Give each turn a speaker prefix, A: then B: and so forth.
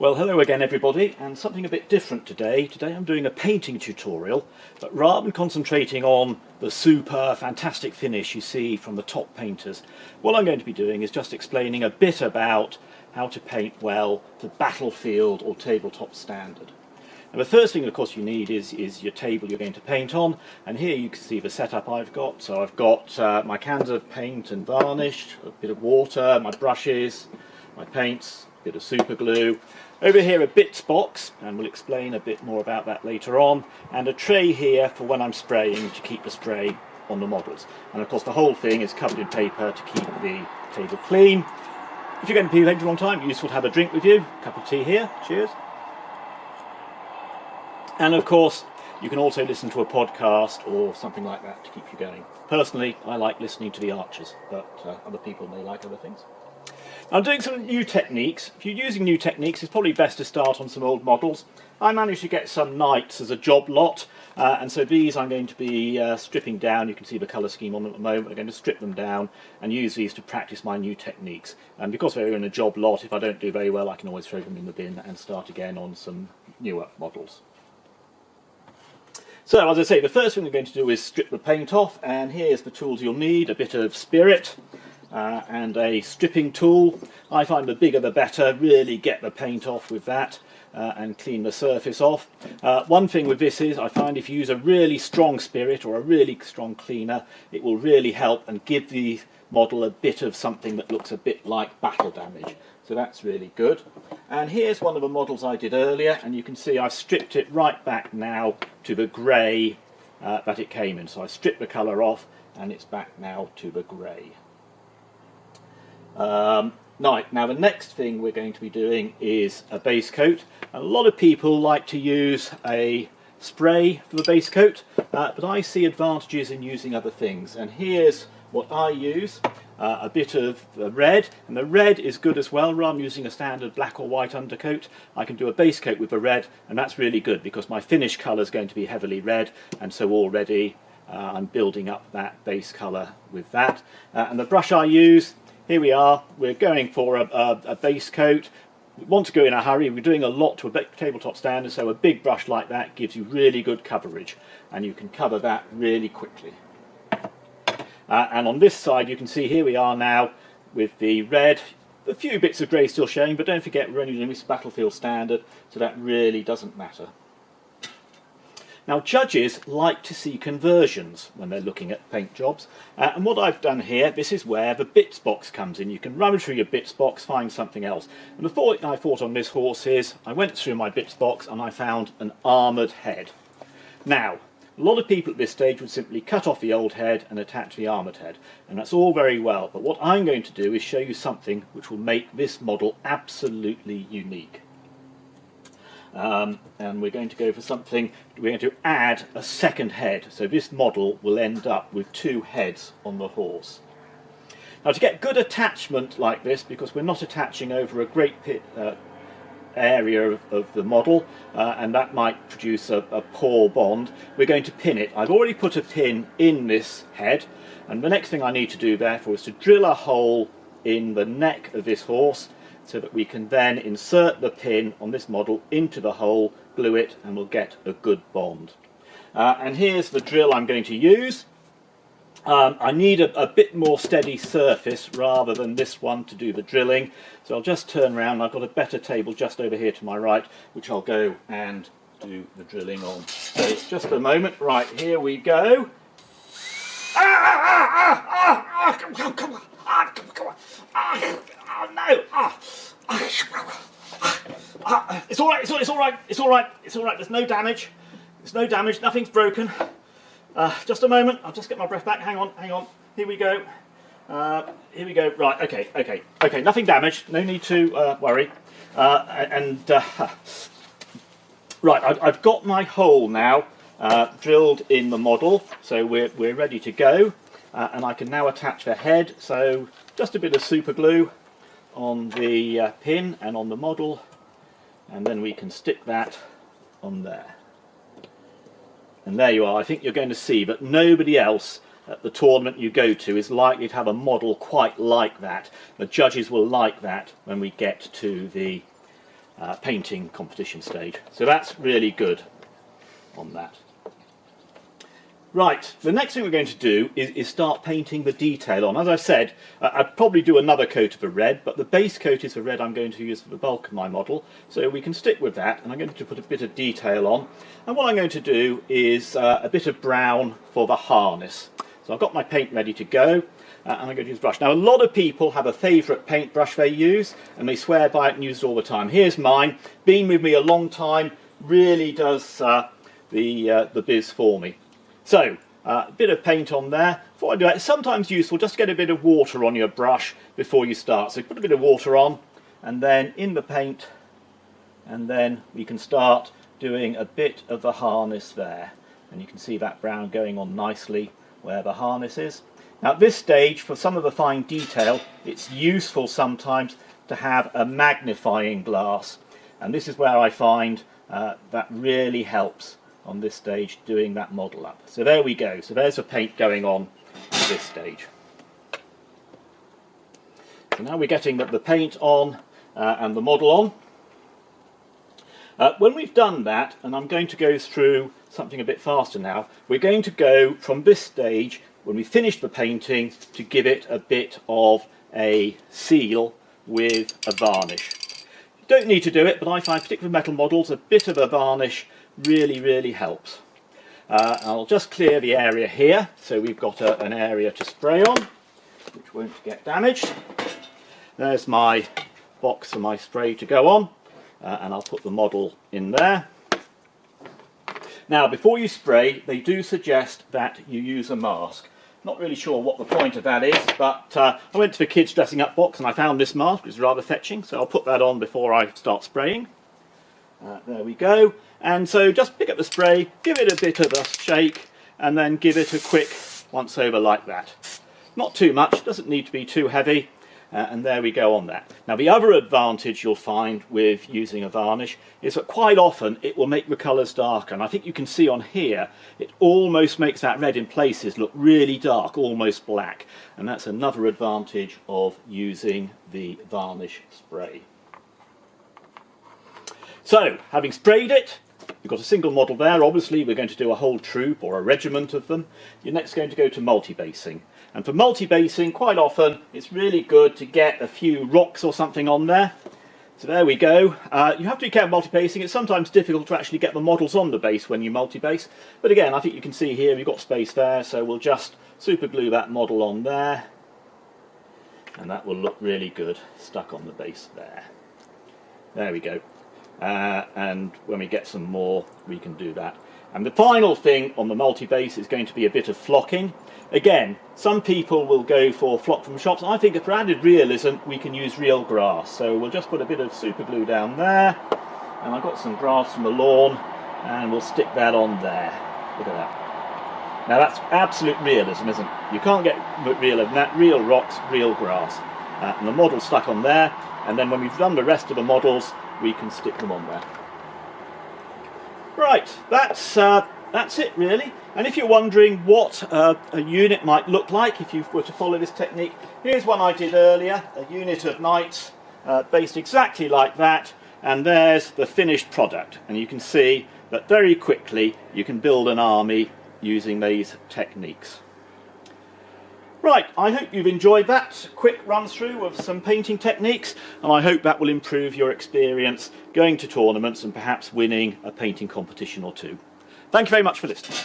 A: Well, hello again everybody, and something a bit different today. Today I'm doing a painting tutorial, but rather than concentrating on the super fantastic finish you see from the top painters, what I'm going to be doing is just explaining a bit about how to paint well the battlefield or tabletop standard. And the first thing of course you need is your table you're going to paint on, and here you can see the setup I've got. So I've got my cans of paint and varnish, a bit of water, my brushes, my paints, a bit of super glue. Over here a bits box, and we'll explain a bit more about that later on, and a tray here for when I'm spraying to keep the spray on the models. And of course the whole thing is covered in paper to keep the table clean. If you're going to be painting for a long time, useful to have a drink with you. A cup of tea here, cheers. And of course you can also listen to a podcast or something like that to keep you going. Personally, I like listening to the Archers, but other people may like other things. I'm doing some new techniques. If you're using new techniques, it's probably best to start on some old models. I managed to get some knights as a job lot, and so these I'm going to be stripping down. You can see the colour scheme on them at the moment. I'm going to strip them down and use these to practice my new techniques. And because they're in a job lot, if I don't do very well, I can always throw them in the bin and start again on some newer models. So, as I say, the first thing we're going to do is strip the paint off, and here's the tools you'll need: a bit of spirit, and a stripping tool. I find the bigger the better. Really get the paint off with that and clean the surface off. One thing with this is I find if you use a really strong spirit or a really strong cleaner, it will really help and give the model a bit of something that looks a bit like battle damage. So that's really good. And here's one of the models I did earlier, and you can see I've stripped it right back now to the grey that it came in. So I stripped the colour off and it's back now to the grey. Now the next thing we're going to be doing is a base coat. A lot of people like to use a spray for the base coat, but I see advantages in using other things, and here's what I use. A bit of red, and the red is good as well. Rather than using a standard black or white undercoat, I can do a base coat with the red, and that's really good because my finish colour is going to be heavily red, and so already I'm building up that base colour with that. And the brush I use, here we are, we're going for a base coat. We want to go in a hurry. We're doing a lot to a tabletop standard, so a big brush like that gives you really good coverage, and you can cover that really quickly. And on this side you can see here we are now with the red, a few bits of grey still showing, but don't forget we're only doing this battlefield standard, so that really doesn't matter. Now judges like to see conversions when they're looking at paint jobs, and what I've done here, this is where the bits box comes in. You can rummage through your bits box, find something else. And the thought I thought on this horse is, I went through my bits box and I found an armoured head. Now, a lot of people at this stage would simply cut off the old head and attach the armoured head, and that's all very well, but what I'm going to do is show you something which will make this model absolutely unique. And we're going to go for something, we're going to add a second head, so this model will end up with two heads on the horse. Now to get good attachment like this, because we're not attaching over a great area of the model, and that might produce a poor bond, we're going to pin it. I've already put a pin in this head, and the next thing I need to do therefore is to drill a hole in the neck of this horse so that we can then insert the pin on this model into the hole, glue it, and we'll get a good bond. And here's the drill I'm going to use. I need a bit more steady surface rather than this one to do the drilling, so I'll just turn around. I've got a better table just over here to my right, which I'll go and do the drilling on. So just a moment, right, here we go. Come on, oh no, it's all right, there's no damage, nothing's broken. Just a moment, I'll just get my breath back, hang on, here we go, right, okay, nothing damaged, no need to worry, right, I've got my hole now drilled in the model, so we're ready to go, and I can now attach the head. So just a bit of super glue on the pin and on the model, and then we can stick that on there. And there you are. I think you're going to see that nobody else at the tournament you go to is likely to have a model quite like that. The judges will like that when we get to the painting competition stage. So that's really good on that. Right, the next thing we're going to do is start painting the detail on. As I said, I'd probably do another coat of a red, but the base coat is the red I'm going to use for the bulk of my model, so we can stick with that, and I'm going to put a bit of detail on. And what I'm going to do is a bit of brown for the harness. So I've got my paint ready to go, and I'm going to use a brush. Now, a lot of people have a favourite paintbrush they use, and they swear by it and use it all the time. Here's mine, been with me a long time, really does the biz for me. So, a bit of paint on there. Before I do that, it's sometimes useful just to get a bit of water on your brush before you start. So put a bit of water on, and then in the paint, and then we can start doing a bit of the harness there. And you can see that brown going on nicely where the harness is. Now at this stage, for some of the fine detail, it's useful sometimes to have a magnifying glass. And this is where I find that really helps on this stage doing that model up. So there we go. So there's the paint going on at this stage. So now we're getting the paint on and the model on. When we've done that, and I'm going to go through something a bit faster now, we're going to go from this stage, when we finish the painting, to give it a bit of a seal with a varnish. You don't need to do it, but I find particularly metal models, a bit of a varnish really helps. I'll just clear the area here, so we've got an area to spray on, which won't get damaged. There's my box for my spray to go on, and I'll put the model in there. Now, before you spray, they do suggest that you use a mask. Not really sure what the point of that is, but I went to the kids dressing up box and I found this mask, which is rather fetching, so I'll put that on before I start spraying. There we go. And so just pick up the spray, give it a bit of a shake, and then give it a quick once over like that. Not too much, doesn't need to be too heavy, and there we go on that. Now the other advantage you'll find with using a varnish is that quite often it will make the colours darker, and I think you can see on here it almost makes that red in places look really dark, almost black, and that's another advantage of using the varnish spray. So, having sprayed it, you've got a single model there. Obviously we're going to do a whole troop or a regiment of them. You're next going to go to multi-basing. And for multi-basing, quite often it's really good to get a few rocks or something on there. So there we go. You have to be careful multi-basing. It's sometimes difficult to actually get the models on the base when you multi-base. But again, I think you can see here we've got space there, so we'll just super glue that model on there. And that will look really good stuck on the base there. There we go. And when we get some more, we can do that. And the final thing on the multi-base is going to be a bit of flocking. Again, some people will go for flock from shops. I think for added realism, we can use real grass. So we'll just put a bit of super glue down there. And I've got some grass from the lawn, and we'll stick that on there. Look at that. Now that's absolute realism, isn't it? You can't get realer than that. Real rocks, real grass. And the model's stuck on there. And then when we've done the rest of the models, we can stick them on there. Right, that's it really. And if you're wondering what a unit might look like if you were to follow this technique, here's one I did earlier, a unit of knights based exactly like that, and there's the finished product. And you can see that very quickly you can build an army using these techniques. Right, I hope you've enjoyed that quick run through of some painting techniques, and I hope that will improve your experience going to tournaments and perhaps winning a painting competition or two. Thank you very much for listening.